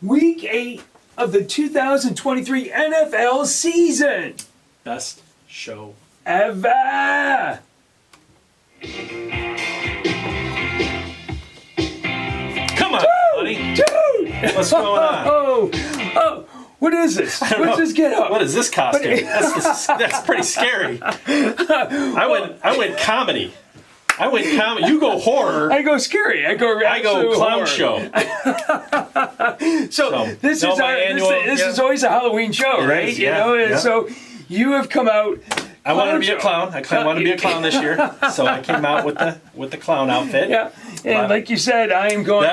Week 8 of the 2023 NFL season. Best show ever. Come on, buddy. Dude! What's going on? Oh, what is this? What's this get up? What is this costume? That's pretty scary. I went comedy. You go horror. I go scary. I go clown horror. show. so this is our annual. This is always a Halloween show, right? Is, yeah, And so you have come out. I wanted to be a clown. I wanted to be a clown this year, so I came out with the clown outfit. Yeah, and like you said, I'm going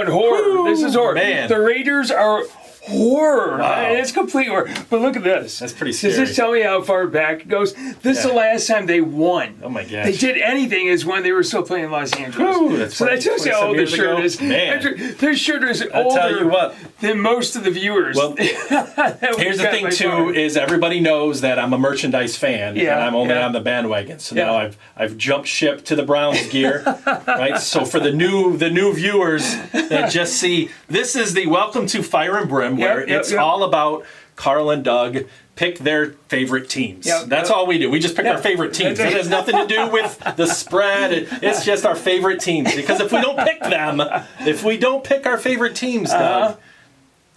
horror. This is horror. Man. The Raiders are horror. Wow. It's complete horror. But look at this. That's pretty scary. Does this tell me how far back it goes? This is the last time they won. Oh my gosh. They did anything is when they were still playing in Los Angeles. Ooh, so that tells you how old this shirt is. Man. This shirt is older than most of the viewers. Well, here's the thing too, is everybody knows that I'm a merchandise fan, and I'm only on the bandwagon. So now I've jumped ship to the Browns gear, right? So for the new viewers that just see, this is the Welcome to Fire and Brimm, where it's all about Carl and Doug pick their favorite teams. That's all we do. We just pick our favorite teams. It has nothing to do with the spread. It's just our favorite teams. Because if we don't pick our favorite teams, Doug,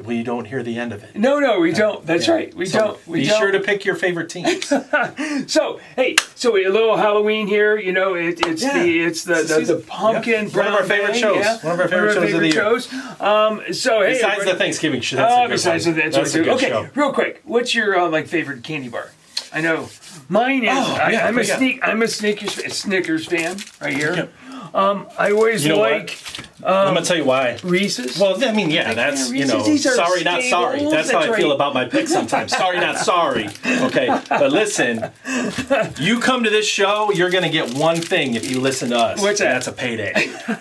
we don't hear the end of it. No, we don't. That's right. We don't. Be sure to pick your favorite teams. So a little Halloween here. You know, it's the pumpkin brown. One of our favorite shows. Yeah. One of our favorite shows of the year. Besides the Thanksgiving show. That's a good show. Okay, real quick. What's your favorite candy bar? I know mine is. I'm a Snickers fan right here. I always I'm gonna tell you why. Reese's. Well, I mean, that's sorry, not sorry. That's how I feel about my picks sometimes. Sorry, not sorry. Okay, but listen, you come to this show, you're gonna get one thing if you listen to us. What's that? That's a payday.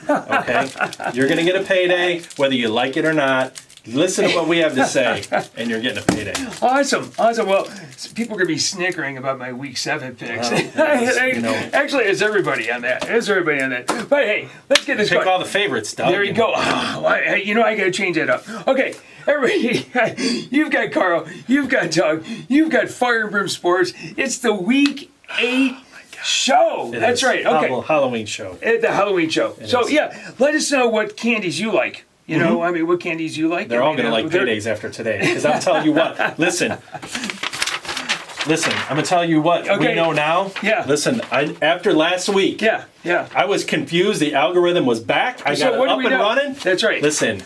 Okay, you're gonna get a payday whether you like it or not. Listen to what we have to say, and you're getting a payday. Awesome. Well, people are going to be snickering about my Week 7 picks. Actually, it's everybody on that. But hey, let's get this going. Pick all the favorites, Doug. There you go. I got to change that up. Okay, everybody, you've got Carl, you've got Doug, you've got Fire and Brimm Sports. It's the Week 8 show. That's right. Okay. Halloween show. The Halloween show. Let us know what candies you like. You know, what candies you like? They're all going to like paydays after today. Because I'm telling you what. Listen, I'm going to tell you what we know now. Yeah. Listen, after last week. Yeah. I was confused. The algorithm was back. I got it up and running. That's right. Listen,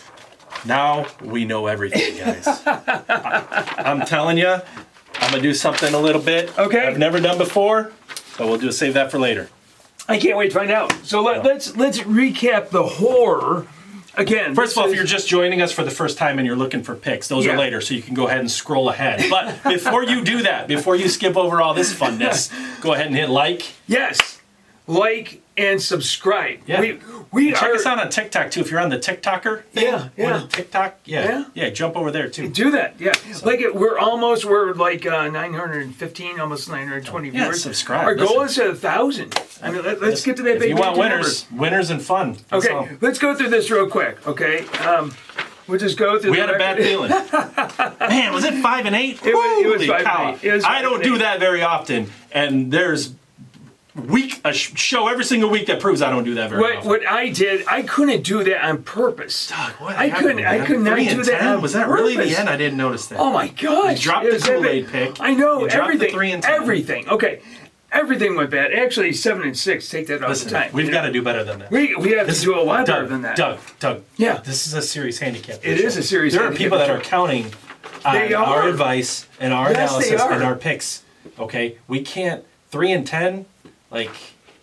now we know everything, guys. I'm telling you, I'm going to do something a little bit I've never done before. But we'll save that for later. I can't wait to find out. So let's recap the horror. Again, first of all, if you're just joining us for the first time and you're looking for picks, those are later, so you can go ahead and scroll ahead. But before you do that, before you skip over all this funness, go ahead and hit like. Yes, like and subscribe. Yeah. Check us out on TikTok too. If you're on the TikToker thing, TikTok, jump over there too. Do that, So. We're like 915, almost 920 viewers. Yeah, subscribe. Our goal is 1,000. I mean, let's get to that big. If you want winners and fun. Okay, let's go through this real quick. Okay, we'll just go through. We had a bad feeling. Man, was it 5 and 8? It was 5 and 8. I don't do that very often, and there's a show every single week that proves I don't do that very often. What I did, I couldn't do that on purpose. Doug, what I could not do that on Was that purpose. really the end? I didn't notice that. Oh my gosh. You dropped the Kool-Aid pick. I know, everything. 3 and 10. Everything. Okay. Everything went bad. Actually, 7 and 6. Take that off the time. We've got to do better than that. We have to do a lot better than that. Doug. Yeah. This is a serious handicap. It is a serious handicap. There are people that are counting on our advice and our analysis and our picks. Okay? We can't. 3 and 10, we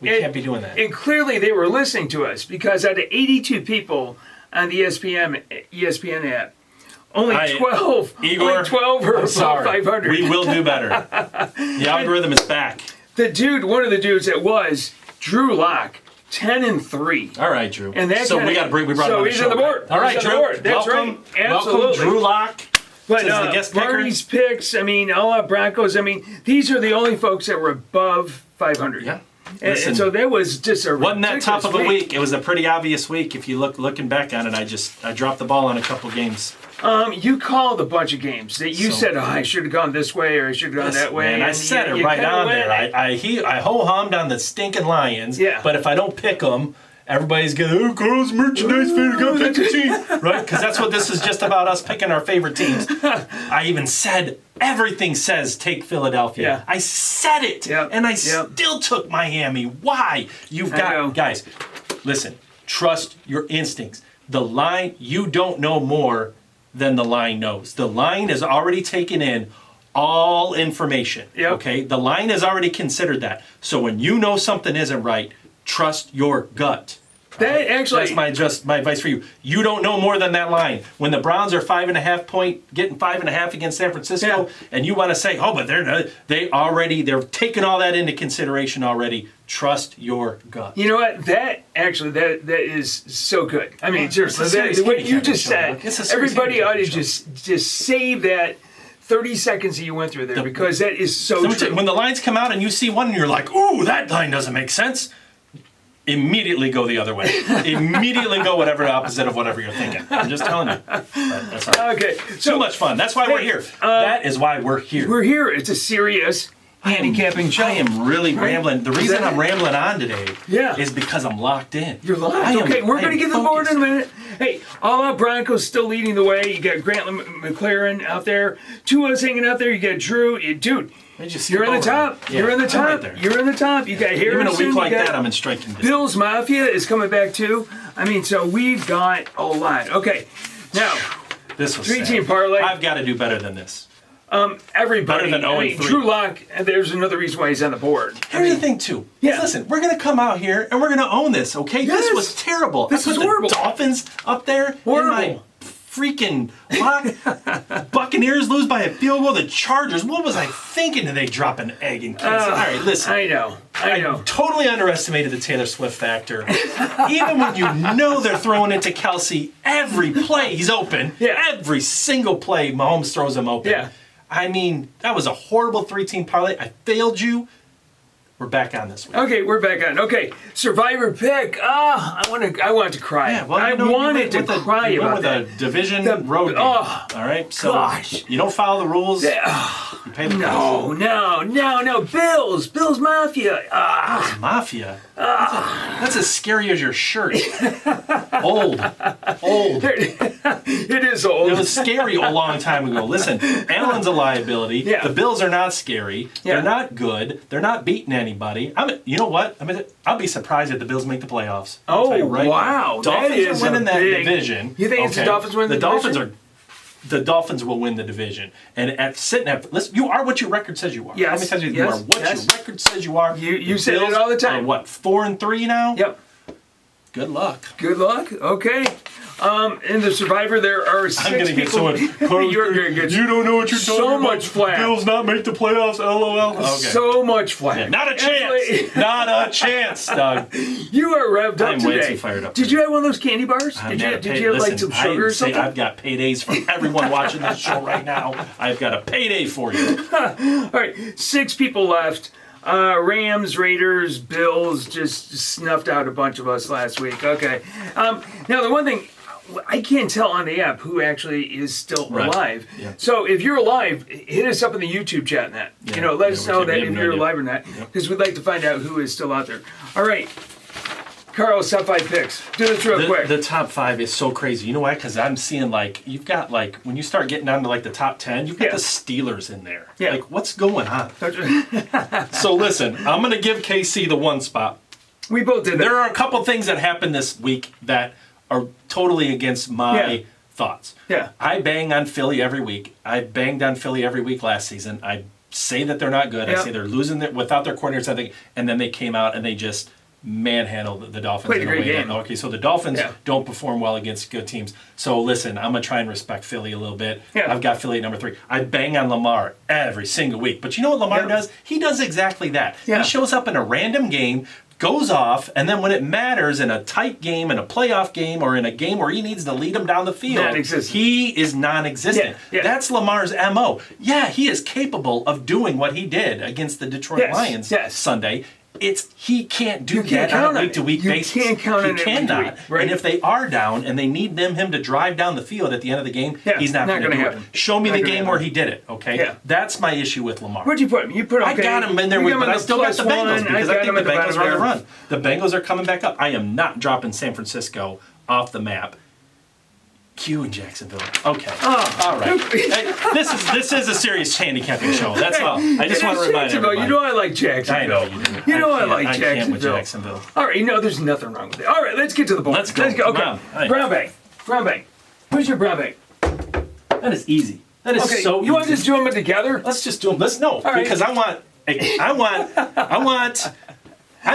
can't be doing that. And clearly they were listening to us because out of 82 people on the ESPN app, only 12 are above 500. We will do better. The algorithm is back. One of the dudes that was Drew Lock, 10 and 3. All right, Drew. And that we got to bring. We brought him on the show. So he's on the board. All right, Drew. That's welcome, right. Absolutely. Welcome, Drew Lock. But the guest Barney's picks. All our Broncos. These are the only folks that were above 500. Yeah. And so that was just a wasn't that tough of a week. It was a pretty obvious week. If you looking back on it, I dropped the ball on a couple games. You called a bunch of games that you said, I should have gone this way or I should have gone that way. Man, I said it right on there. I ho-hummed on the stinking Lions. Yeah. But if I don't pick them, everybody's going, Carl's merchandise fan, got to pick the team. Right? Because that's what this is just about, us picking our favorite teams. I even said, everything says take Philadelphia. Yeah. I said it. Yep. And I still took Miami. Why? Guys, listen, trust your instincts. The line, you don't know more than the line knows. The line has already taken in all information. Yep. Okay? The line has already considered that. So when you know something isn't right, trust your gut. That actually, that's my advice for you. You don't know more than that line. When the Browns are 5.5 point, getting 5.5 against San Francisco, and you want to say, but they're taking all that into consideration already. Trust your gut. You know what? That is so good. I mean, seriously, what you just said, everybody ought to just save that 30 seconds that you went through there, because that is so true. When the lines come out and you see one and you're like, ooh, that line doesn't make sense, immediately go the other way. Immediately go whatever opposite of whatever you're thinking. I'm just telling you. That's all. Okay. So much fun. That's why we're here. That is why we're here. We're here. It's a serious handicapping show. I am really rambling. The reason I'm rambling on today is because I'm locked in. You're locked. Okay, we're going to get to the board in a minute. Hey, All Out Broncos still leading the way. You got Grant McLaren out there. Tua's hanging out there. You got Drew. Dude, you're in the top. You're in the top. You're in the top. You got Harrison. Even a week like that, I'm in striking distance. Bills Mafia is coming back too. I mean, so we've got a lot. Okay, now this was 3-team parlay. I've got to do better than this. Everybody. Better than 0-3. Drew Lock, and there's another reason why he's on the board. Here's the thing, too. Yeah. Listen, we're going to come out here and we're going to own this, okay? Yes. This was terrible. This was horrible. The Dolphins up there. Horrible. In my freaking lock. Buccaneers lose by a field goal. The Chargers. What was I thinking? Did they drop an egg in Kansas? All right, listen. I know. Totally underestimated the Taylor Swift factor. Even when you know they're throwing it to Kelsey, every play he's open. Yeah. Every single play, Mahomes throws him open. Yeah. I mean, that was a horrible 3-team parlay. I failed you. We're back on this week. Okay, we're back on. Okay, Survivor pick. I wanted to cry. Yeah, well, I wanted to cry about that. With a division road game. All right, so you don't follow the rules. You pay the price. No. Bills Mafia. Bills Mafia. That's as scary as your shirt. Old. It is old. It was scary a long time ago. Listen, Allen's a liability. Yeah. The Bills are not scary. They're not good. They're not beating anybody. You know what? I'll be surprised if the Bills make the playoffs. Wow. Dolphins are winning that division. You think it's the Dolphins win the division? The Dolphins will win the division. And listen, you are what your record says you are. Yes. Let me tell you, you are what your record says you are. You say it all the time. Are what, 4-3 now? Yep. Good luck. Okay. In the Survivor, there are 6 I'm gonna get people. You're gonna get you don't know what you're talking about. So much flack. Bills not make the playoffs. LOL. Okay. So much flack. Yeah, not a chance. Not a chance, Doug. You are revved up I'm today. way too fired up. Did you have one of those candy bars? Did you have like some sugar or something? I've got paydays for everyone watching this show right now. I've got a payday for you. All right, 6 people left. Rams, Raiders, Bills just snuffed out a bunch of us last week. Okay. Now, the one thing, I can't tell on the app who actually is still alive. Yeah. So if you're alive, hit us up in the YouTube chat and that. Yeah. Let us know that if you're idea. alive or not, because we'd like to find out who is still out there. All right. Carl's top 5 picks. Do this real quick. The top 5 is so crazy. You know why? Because I'm seeing you've got when you start getting down to the top 10, you've got the Steelers in there. Yeah. What's going on? So listen, I'm going to give KC the 1 spot. We both did that. There are a couple things that happened this week that are totally against my thoughts. Yeah. I bang on Philly every week. I banged on Philly every week last season. I say that they're not good. I say they're losing without their coordinators, I think. And then they came out and they just manhandled the Dolphins. Played a great game. Okay, so the Dolphins don't perform well against good teams. So listen, I'm going to try and respect Philly a little bit. Yeah. I've got Philly at number 3. I bang on Lamar every single week. But you know what Lamar does? He does exactly that. Yeah. He shows up in a random game, goes off, and then when it matters in a tight game, in a playoff game, or in a game where he needs to lead them down the field, he is non-existent. Yeah. That's Lamar's MO. Yeah, he is capable of doing what he did against the Detroit Lions Sunday. He can't do that on a week-to-week basis. You can't count on it. He cannot. Right? And if they are down and they need him to drive down the field at the end of the game, he's not going to do it. Show me the game where he did it, okay? Yeah. That's my issue with Lamar. Where'd you put him? You put him. I got him in there, but I still got the Bengals because I think the Bengals are on the run. The Bengals are coming back up. I am not dropping San Francisco off the map. Q in Jacksonville. Okay. All right. Hey, this is a serious handicapping show. That's all. I just want to remind everybody. You know I like Jacksonville. I know you do. You know I like Jacksonville. I can't with Jacksonville. All right. There's nothing wrong with it. All right. Let's get to the ball. Let's go. Okay. Brown bag. Who's your brown bag? That is easy. That is so easy. You want to just do them together? Let's just do them. Because I'm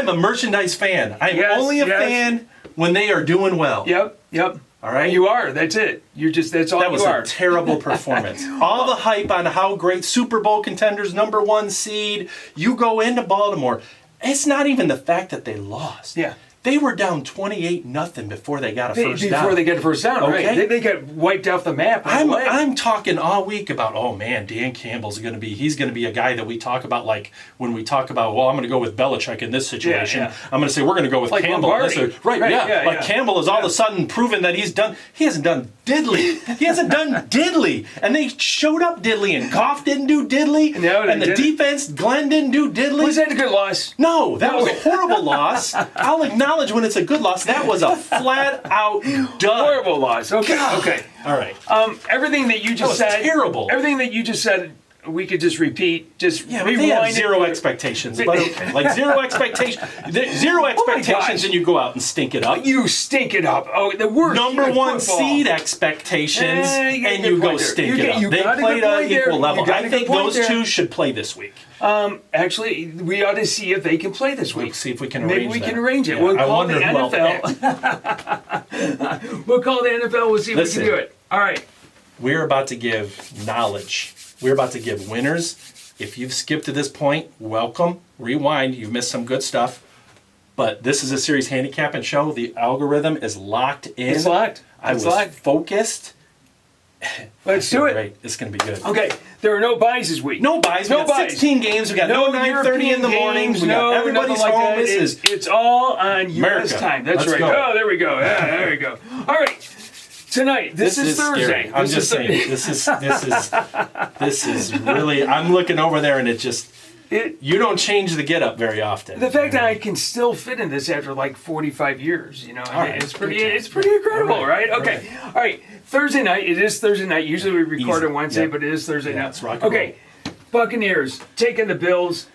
a merchandise fan. I'm only a fan when they are doing well. Yep. All right? You are. That's it. That's all you are. That was a terrible performance. All the hype on how great Super Bowl contenders, #1 seed, you go into Baltimore. It's not even the fact that they lost. Yeah. They were down 28-0 before they got a first down. Before they get a first down, okay? Right? They got wiped off the map. I'm talking all week about, oh man, Dan Campbell's he's going to be a guy that we talk about, like when we talk about, well, I'm going to go with Belichick in this situation. Yeah. I'm going to say we're going to go with like Campbell. Right. Campbell is all of a sudden proven that he hasn't done diddly. He hasn't done diddly. And they showed up diddly, and Goff didn't do diddly. No, and the defense, Glenn didn't do diddly. Was that a good loss? No, that was a horrible loss. I'll acknowledge when it's a good loss. That was a flat-out dud. Horrible loss. Okay. All right. Everything that you just said. Terrible. Everything that you just said, we could just repeat. Just rewind. They have zero expectations, but okay. Like zero expectations, and you go out and stink it up. You stink it up. Oh, the worst. #1 seed expectations, and you go stink it up. They played at equal level. I think those two should play this week. Actually, we ought to see if they can play this week. We'll see if we can Maybe arrange we that. can arrange it. Yeah. We'll call the NFL. We'll call the NFL. We'll see if we can do it. All right. We're about to give knowledge. We're about to give winners. If you've skipped to this point, welcome. Rewind. You've missed some good stuff. But this is a serious handicapping show. The algorithm is locked in. It's locked. I was focused. Let's do it. Great. It's going to be good. Okay. There are no buys this week. No buys. We got 16 games. We got no 9:30 in the morning. We got everybody's home. It's all on U.S. time. That's right. Go. Oh, there we go. Yeah, there we go. All right. Tonight, this is Thursday. Scary. I'm just saying. This is really. I'm looking over there, and you don't change the get up very often. The fact that I can still fit in this after like 45 years, right. it's pretty incredible, right? Okay. All right. Thursday night. It is Thursday night. Usually we record on Wednesday, but it is Thursday night. It's rock and roll. Buccaneers taking the Bills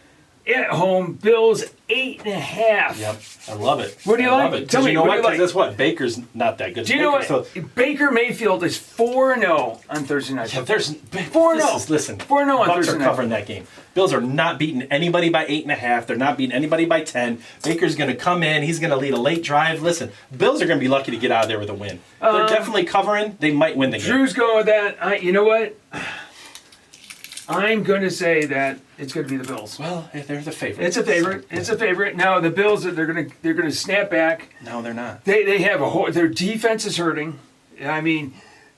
at home. Bills 8.5. Yep. I love it. What do you like? Love it. Tell me, you know what what? do you like? That's what Baker's not that good. Do you know what? Baker Mayfield is 4-0 on Thursday night. Yeah, there's 4-0. Listen, 4-0 on Bucs Thursday are night. covering that game. Bills are not beating anybody by 8.5. They're not beating anybody by 10. Baker's going to come in. He's going to lead a late drive. Listen, Bills are going to be lucky to get out of there with a win. They're definitely covering. They might win the game. Drew's going with that. You know what? I'm going to say that it's going to be the Bills. Well, they're the favorite. It's a favorite. It's a favorite. Now the Bills, they're going to snap back. No, they're not. They have their defense is hurting. I mean,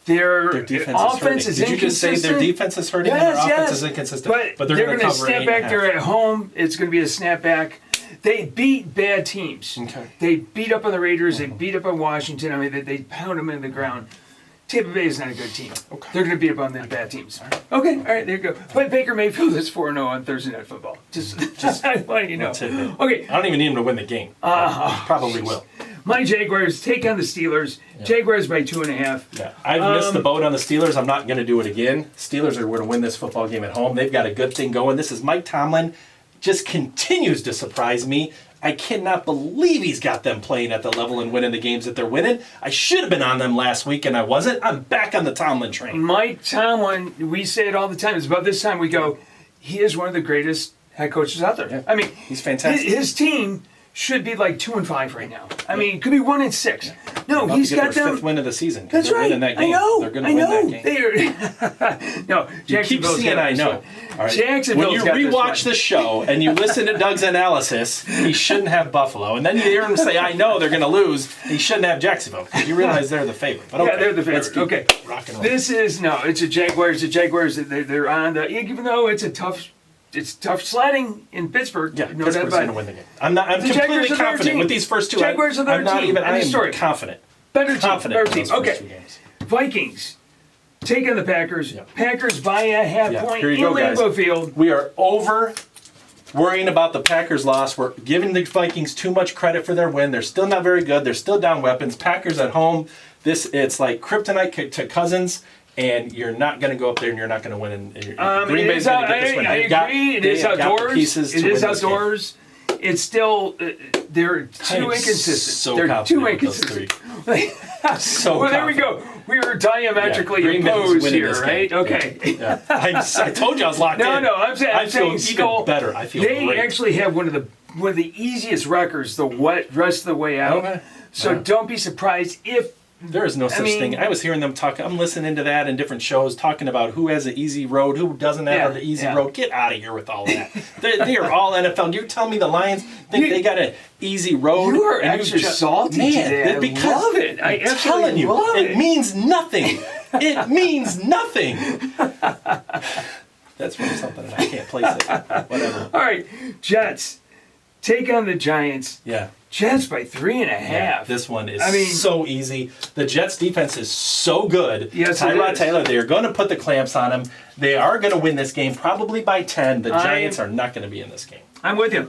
their offense is inconsistent. Did you just say their defense is hurting and their offense is inconsistent? But they're going to snap back. They're at home. It's going to be a snapback. They beat bad teams. Okay. They beat up on the Raiders. They beat up on Washington. I mean, they pound them into the ground. Tampa Bay is not a good team. Okay. They're going to beat up on the bad teams. Okay, all right, there you go. But Baker Mayfield is 4-0 on Thursday Night Football. Just letting you know. Okay. I don't even need him to win the game. Probably will. My Jaguars take on the Steelers. Yeah. Jaguars by 2.5. Yeah, I've missed the boat on the Steelers. I'm not going to do it again. Steelers are going to win this football game at home. They've got a good thing going. This is Mike Tomlin. Just continues to surprise me. I cannot believe he's got them playing at the level and winning the games that they're winning. I should have been on them last week, and I wasn't. I'm back on the Tomlin train. Mike Tomlin, we say it all the time. It's about this time we go, he is one of the greatest head coaches out there. Yeah. I mean, he's fantastic. His team should be like 2-5 right now. I mean, it could be 1-6. Yeah. No, he's got them. Fifth win of the season. That's right. That game. I know. They're going to win that game. No, you keep seeing. I know. All right. When you rewatch the show and you listen to Doug's analysis, he shouldn't have Buffalo, and then you hear him say, "I know they're going to lose." He shouldn't have Jacksonville because you realize they're the favorite. But okay, yeah, they're the favorite. Okay, rock and roll. This is it's a Jaguars. The Jaguars. They're on the even though it's a tough it's tough sledding in Pittsburgh. Yeah, Pittsburgh's going to win the game. I'm completely confident with these first two. Jaguars are their team. I am confident. Better team. Okay. Vikings taking the Packers. Yep. Packers by a half point in Lambeau Field. We are over worrying about the Packers' loss. We're giving the Vikings too much credit for their win. They're still not very good. They're still down weapons. Packers at home. It's like kryptonite to Cousins. And you're not going to go up there, and you're not going to win. Green Bay's going to get this win. I agree. It is outdoors. It is outdoors. It's still they're too inconsistent. They're too inconsistent. Well, there we go. We were diametrically opposed here, right? Okay. Yeah. I told you I was locked in. No. I'm saying even better. I feel they great. actually have one of the easiest records the rest of the way out. Okay. So don't be surprised if. There is no such thing. I was hearing them talk. I'm listening to that in different shows, talking about who has an easy road, who doesn't have an easy road. Get out of here with all that. they are all NFL. You're telling me the Lions think they got an easy road? You are extra salty today. I love it. I absolutely love it. It means nothing. It means nothing. That's from something and I can't place it. Whatever. All right, Jets take on the Giants. Yeah. Jets by 3.5. Yeah, this one is so easy. The Jets defense is so good. Yes, Tyrod Taylor, they are going to put the clamps on him. They are going to win this game probably by 10. The Giants are not going to be in this game. I'm with you.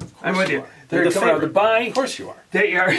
They're coming out of the bye. Of course you are. They are.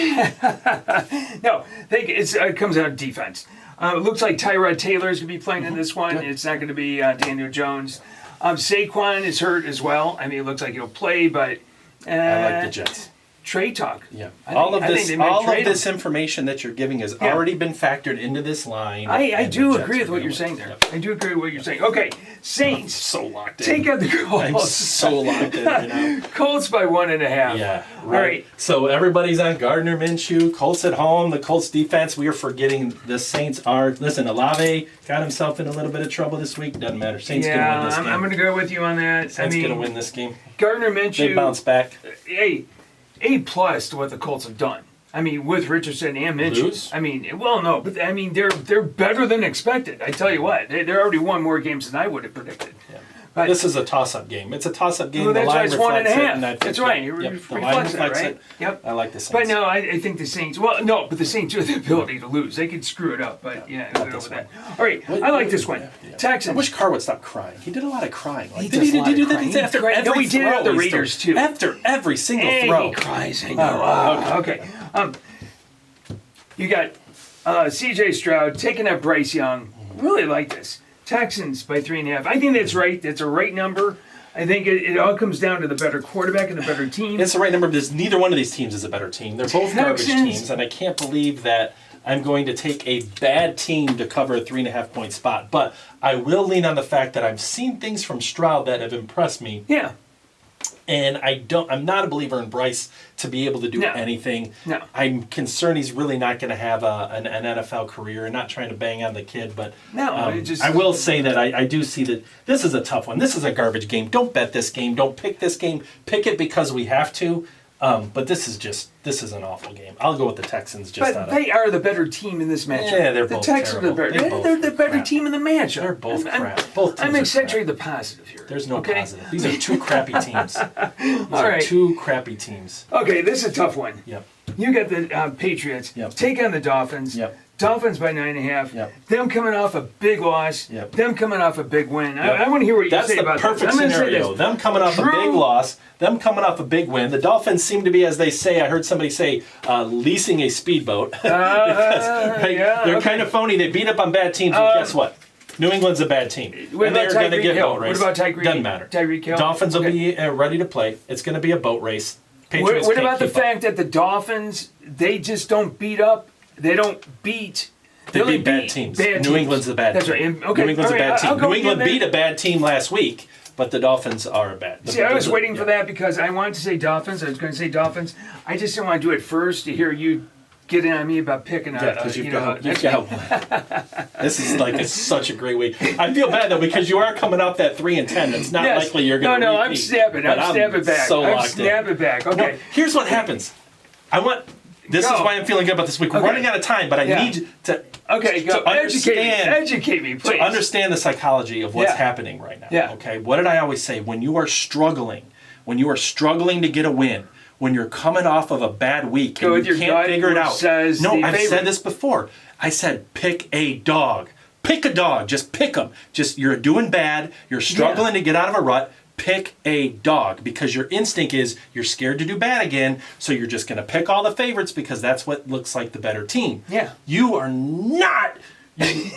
No, it comes out of defense. It looks like Tyrod Taylor is going to be playing in this one. It's not going to be Daniel Jones. Saquon is hurt as well. I mean, it looks like he'll play, but I like the Jets. Trade talk. Yeah. All of this information that you're giving has already been factored into this line. I do agree with what you're saying there. I do agree with what you're saying. Okay, Saints. So locked in. Take out the Colts. I'm so locked in right now. Colts by 1.5. Yeah. Right. All right. So everybody's on Gardner Minshew. Colts at home. The Colts defense. We are forgetting the Saints are. Listen, Olave got himself in a little bit of trouble this week. Doesn't matter. Saints going to win this game. I'm going to go with you on that. Saints going to win this game. Gardner Minshew. They bounce back. Hey. A+ to what the Colts have done. I mean, with Richardson and Minshew. I mean, but I mean, they're better than expected. I tell you what, they already won more games than I would have predicted. Yeah. But this is a toss-up game. It's a toss-up game. Well, that's why it's 1.5. That's right. It reflects that, right? Yep. I like the Saints. But no, I think the Saints. Well, no, but the Saints have the ability to lose. They could screw it up, but over that. All right, I like this one. Texans. I wish Carr would stop crying. He did a lot of crying. He did do that after every throw. No, he did it at the Raiders too. After every single throw, he cries. I know. Okay. You got C.J. Stroud taking out Bryce Young. Really like this. Texans by 3.5. I think that's right. That's a right number. I think it all comes down to the better quarterback and the better team. It's the right number because neither one of these teams is a better team. They're both garbage teams, and I can't believe that I'm going to take a bad team to cover a 3.5 point spot. But I will lean on the fact that I've seen things from Stroud that have impressed me. Yeah. And I'm not a believer in Bryce to be able to do anything. No. I'm concerned he's really not going to have an NFL career, and not trying to bang on the kid. But I will say that I do see that this is a tough one. This is a garbage game. Don't bet this game. Don't pick this game. Pick it because we have to. But this is an awful game. I'll go with the Texans. They are the better team in this matchup. Yeah, they're both Texans terrible. They're the better team in the matchup. They're both crap. Both teams I'm accentuating the positive here. There's no positive. These are two crappy teams. Two crappy teams. Okay, this is a tough one. Yep. You got the Patriots. Yep. Take on the Dolphins. Yep. Dolphins by 9.5. Yep. Them coming off a big loss. Yep. Them coming off a big win. Yep. I want to hear what you say about that. That's the perfect scenario. Them coming off a big loss. Them coming off a big win. The Dolphins seem to be, as they say, I heard somebody say, leasing a speedboat. They're kind of phony. They beat up on bad teams. But guess what? New England's a bad team. And they're going to get boat race. What about Tyreek? Doesn't matter. Tyreek Hill? Dolphins will be ready to play. It's going to be a boat race. Patriots what about the fact that the Dolphins, they just don't beat up? They don't beat... They beat bad teams. New England's a bad team. That's right. Okay. New England's a bad team. New England beat a bad team last week, but the Dolphins are a bad team. See, I was waiting for that because I wanted to say Dolphins. I was going to say Dolphins. I just didn't want to do it first to hear you get in on me about picking up. Yeah, because you've got one. This is such a great week. I feel bad, though, because you are coming off that 3-10. It's not likely you're going to repeat. I'm snapping. I'm snapping back. So I'm snapping back. Okay. Well, here's what happens. This is why I'm feeling good about this week. We're running out of time, but I need to educate me, please. To understand the psychology of what's happening right now. Yeah. Okay. What did I always say? When you are struggling to get a win, when you're coming off of a bad week and you can't figure it out. I've said this before. I said pick a dog. Pick a dog. Just pick them. Just you're doing bad. You're struggling to get out of a rut. Pick a dog, because your instinct is you're scared to do bad again, so you're just going to pick all the favorites because that's what looks like the better team. Yeah. You are not.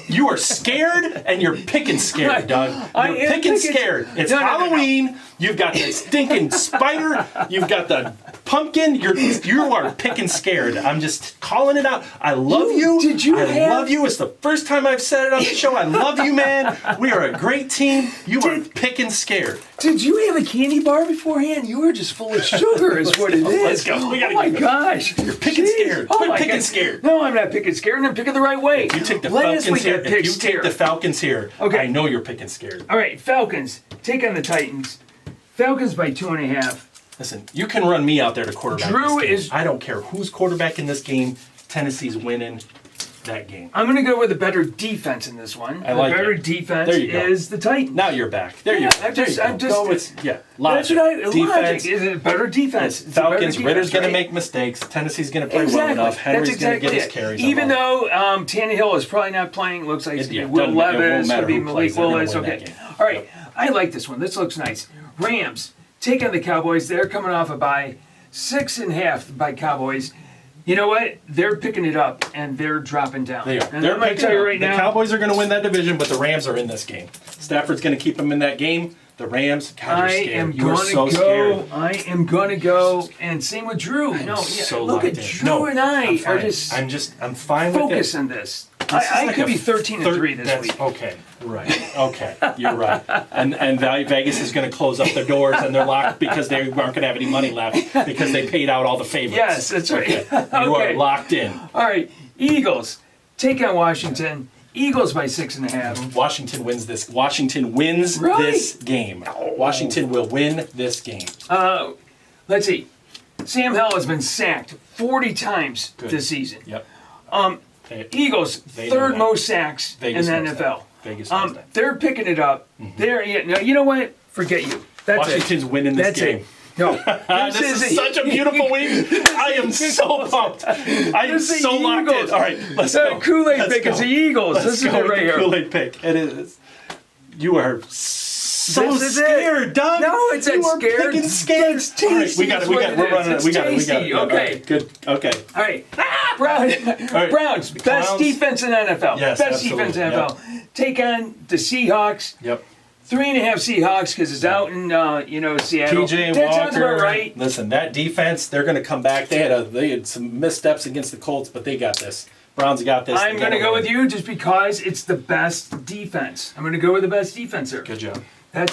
You are scared, and you're picking scared, Doug. You're picking scared. It's Halloween. You've got the stinking spider. You've got the pumpkin. You are picking scared. I'm just calling it out. I love you. I love you. It's the first time I've said it on the show. I love you, man. We are a great team. You are picking scared. Did you have a candy bar beforehand? You were just full of sugar, is what it is. Let's go. Oh my gosh. You're picking scared. Quit picking scared. No, I'm not picking scared, and I'm picking the right way. If you take the Falcons here, okay. I know you're picking scared. All right, Falcons, take on the Titans. Falcons by 2.5. Listen, you can run me out there to quarterback this game. I don't care who's quarterback in this game. Tennessee's winning that game. I'm going to go with a better defense in this one. I like the better it. defense is the Titans. Now you're back. There you go. I'm just go with, logic. Logic is a better defense. Falcons, Ritter's going to make mistakes. Tennessee's going to play well enough. Henry's going to get his carries. Even though Tannehill is probably not playing, looks like it's going to be Will Levis, going to be Malik Willis. Okay. All right. I like this one. This looks nice. Rams, take on the Cowboys. They're coming off a bye. 6.5 by Cowboys. You know what? They're picking it up, and they're dropping down. They are. And I'm going to tell you right now. The Cowboys are going to win that division, but the Rams are in this game. Stafford's going to keep them in that game. The Rams, God, you're scared. You are so scared. I am going to go, and same with Drew. Look at Drew and I are just... I'm fine with this. Focus on this. I could be 13-3 this week. Okay, right. Okay, you're right. And Vegas is going to close up their doors, and they're locked because they aren't going to have any money left because they paid out all the favorites. Yes, that's right. Okay. You are locked in. All right, Eagles, take on Washington. Eagles by 6.5. Washington wins this. Washington wins this game. Washington will win this game. Let's see. Sam Howell has been sacked 40 times this season. Yep. Eagles, third most sacks in the NFL. Vegas knows that. They're picking it up. Now, you know what? Forget you. Washington's winning this game. No, this is such a beautiful week. I am so pumped. I am so locked in. All right, let's go. Kool-Aid pick is the Eagles. Let's go with the Kool-Aid pick. It is. You are so scared, Doug. No, it's not scared. It's scared. It's tasty. All right, we're running it. We got it. Okay. Good. Okay. All right. Browns, best defense in NFL. Yes, best defense in NFL. Take on the Seahawks. Yep. 3.5 Seahawks because it's out in Seattle. TJ That Walker. sounds about right. Listen, that defense, they're going to come back. They had some missteps against the Colts, but they got this. Browns got this. I'm going to go with you just because it's the best defense. I'm going to go with the best defense there. Good job. That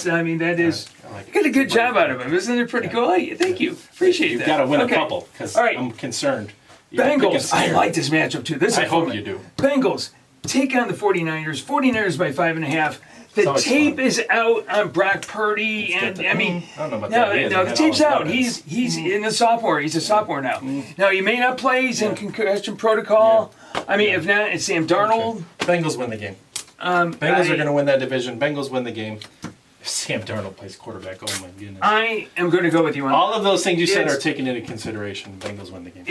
is. You got a good job out of him. Isn't it pretty cool? Thank you. Appreciate that. You've got to win a couple because I'm concerned. Bengals. I like this matchup too. I hope you do. Bengals take on the 49ers. 49ers by 5.5. The tape is out on Brock Purdy, and I don't know about that. No, the tape's out. He's in the sophomore. He's a sophomore now. Now he may not play. He's in concussion protocol. I mean, if not, it's Sam Darnold. Okay. Bengals win the game. Bengals are going to win that division. Bengals win the game. If Sam Darnold plays quarterback, oh my goodness. I am going to go with you on all of those things you said are taken into consideration. Bengals win the game.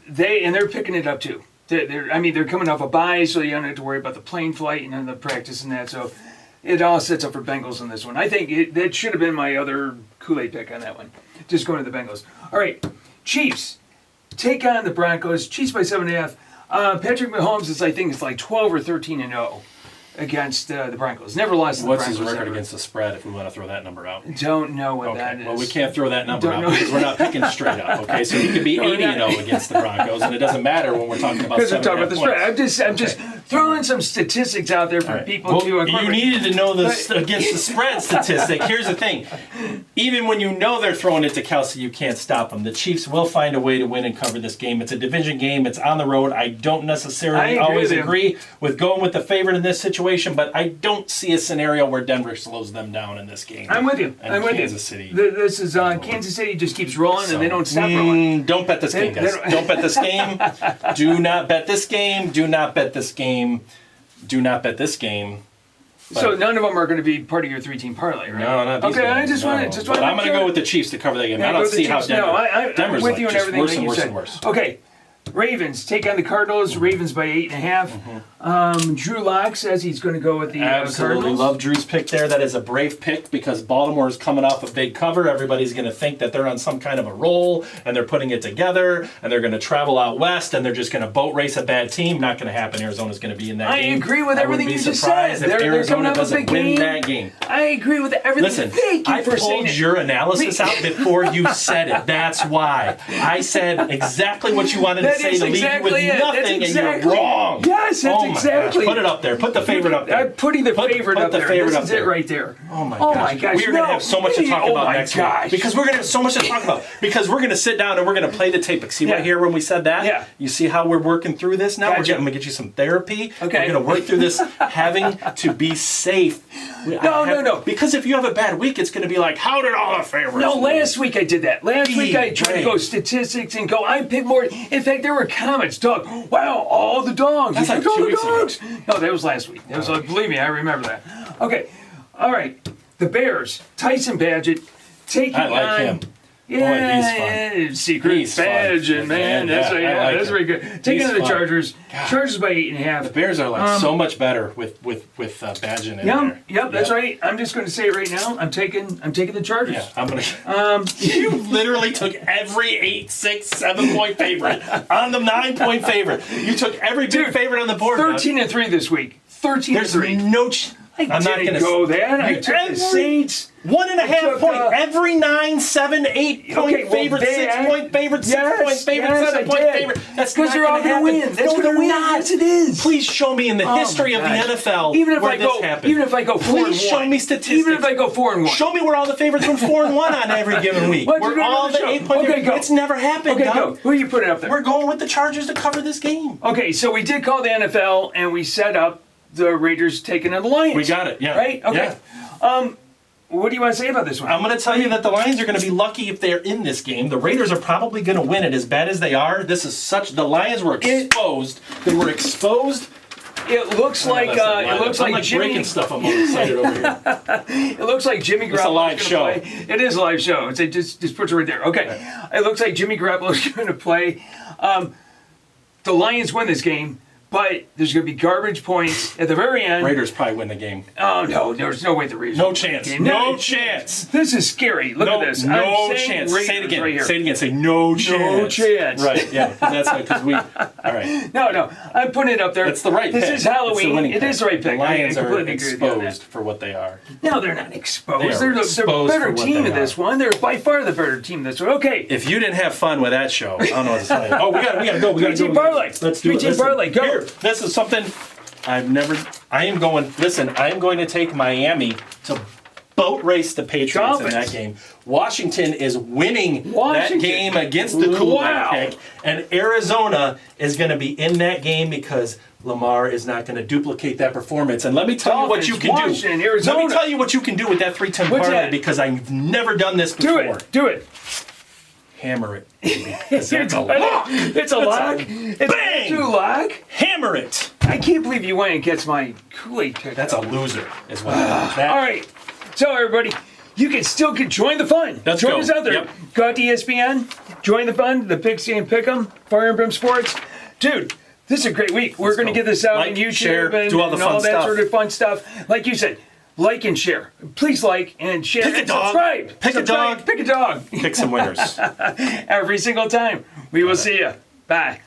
They're picking it up too. They're coming off a bye, so you don't have to worry about the plane flight and then the practice and that. So it all sets up for Bengals in this one. I think that should have been my other Kool-Aid pick on that one. Just going to the Bengals. All right, Chiefs take on the Broncos. Chiefs by 7.5. Patrick Mahomes is, I think, it's like 12 or 13-0 against the Broncos. Never lost to the Broncos. What's his record against the spread if we want to throw that number out? Don't know what that is. Well, we can't throw that number out because we're not picking straight up, okay? So he could be 80-0 against the Broncos, and it doesn't matter when we're talking about 7.5 points. I'm just throwing some statistics out there for people to you needed to know this against the spread statistic. Here's the thing. Even when you know they're throwing it to Kelsey, you can't stop them. The Chiefs will find a way to win and cover this game. It's a division game. It's on the road. I don't necessarily always agree with going with the favorite in this situation, but I don't see a scenario where Denver slows them down in this game. I'm with you. And Kansas City. This is Kansas City just keeps rolling and they don't stop rolling. Don't bet this game, guys. Don't bet this game. Do not bet this game. Do not bet this game. Do not bet this game. So none of them are going to be part of your 3-team parlay, right? No, not these games. I just want to. But I'm going to go with the Chiefs to cover that game. I don't see how Denver. Denver's with you and everything worse and you worse said. and worse. Okay. Ravens take on the Cardinals. Ravens by 8.5. Drew Lock says he's going to go with the Absolutely Cardinals. Love Drew's pick there. That is a brave pick because Baltimore is coming off a big cover. Everybody's going to think that they're on some kind of a roll and they're putting it together and they're going to travel out west and they're just going to boat race a bad team. Not going to happen. Arizona's going to be in that game. I agree with everything you just said. If Arizona doesn't win that game. I agree with everything. Listen, I pulled your analysis out before you said it. That's why. I said exactly what you wanted to say to leave you with nothing, and you're wrong. Yes, that's exactly. Put it up there. Put the favorite up there. I'm putting the favorite up there. This is it right there. Oh my gosh. We're going to have so much to talk about next week. Because we're going to have so much to talk about. Because we're going to sit down and we're going to play the tape. See right here when we said that? Yeah. You see how we're working through this now? I'm going to get you some therapy. Okay. We're going to work through this having to be safe. No. Because if you have a bad week, it's going to be like, how did all the favorites No, win? last week I did that. Last week I tried to go statistics and go, I picked more. In fact, there were comments, Doug, wow, all the dogs. That's like 2 weeks ago. No, that was last week. That was believe me, I remember that. Okay, all right. The Bears, Tyson Badgett, taking I like on... him. Yeah, he's fun. Secret He's Badgett, fun. man. That's very good. Taking on the Chargers. God. Chargers by 8.5. The Bears are like so much better with Badgett in there. Yep, that's right. I'm just going to say it right now. I'm taking the Chargers. Yeah, I'm gonna. You literally took every 8, 6, 7 point favorite on the 9 point favorite. You took every big favorite on the board. 13-3 this week. 13-3. There's no. I'm not going to go that. I took the Saints. 1.5 point. Every 9, 7, 8 point favorite, 6 point favorite, 6 point favorite, 7 point favorite. That's because they're all going to win. No, they're not. Yes, it is. Please show me in the history of the NFL where this happened. Even if I go 4-1. Please show me statistics. Even if I go 4-1. Show me where all the favorites went 4-1 on every given week. Where all the 8 point favorites. It's never happened. Okay, go. Who are you putting up there? We're going with the Chargers to cover this game. Okay, so we did call the NFL and we set up the Raiders taking on the Lions. We got it, yeah. Right? Okay. Yeah. What do you want to say about this one? I'm going to tell you that the Lions are going to be lucky if they're in this game. The Raiders are probably going to win it. As bad as they are, this is such. The Lions were exposed. They were exposed. It looks like I'm Jimmy. Breaking stuff. I'm all excited over here. It looks like Jimmy Garoppolo. It's a live show. It is a live show. It's just puts it right there. Okay. It looks like Jimmy Garoppolo is going to play. The Lions win this game. But there's going to be garbage points at the very end. Raiders probably win the game. Oh, no. There's no way the Raiders No chance. No chance. This is scary. Look at this. No chance. Say it again. Right here. Say it again. Say no chance. No chance. Right. Yeah. That's because we. All right. No. I'm putting it up there. It's the right pick. This is Halloween. It is the right pick. The Lions are exposed for what they are. No, they're not exposed. They're the better team in this one. They're by far the better team in this one. Okay. If you didn't have fun with that show, I don't know what to tell you. Oh, we got to go. We got to go. Parlay. Let's do it. 3-team parlay. Go. Here, this is something I am going to take Miami to boat race the Patriots Dolphins. in that game. Washington is winning that game against the Kool-Aid pick, and Arizona is going to be in that game because Lamar is not going to duplicate that performance. And let me tell you what you can do. Let me tell you what you can do with that 3-10 parlay because I've never done this before. Do it. Hammer it. It's a lock. It's a lock. Bang! It's a lock. Hammer it. I can't believe you went and gets my Kool-Aid pick. That's a loser, is what All right. So, everybody, you can still join the fun. Join us out there. Yep. Go out to ESPN. Join the fun. The Big C and Pick'em. Fire and Brimm Sports. Dude, this is a great week. We're going to get this out on YouTube share, and do all the fun that stuff. sort of fun stuff. Like you said, like and share. Please like and share. Pick a and dog. Subscribe. Pick a dog. Pick a dog. Pick some winners. Every single time. We will see you. Bye.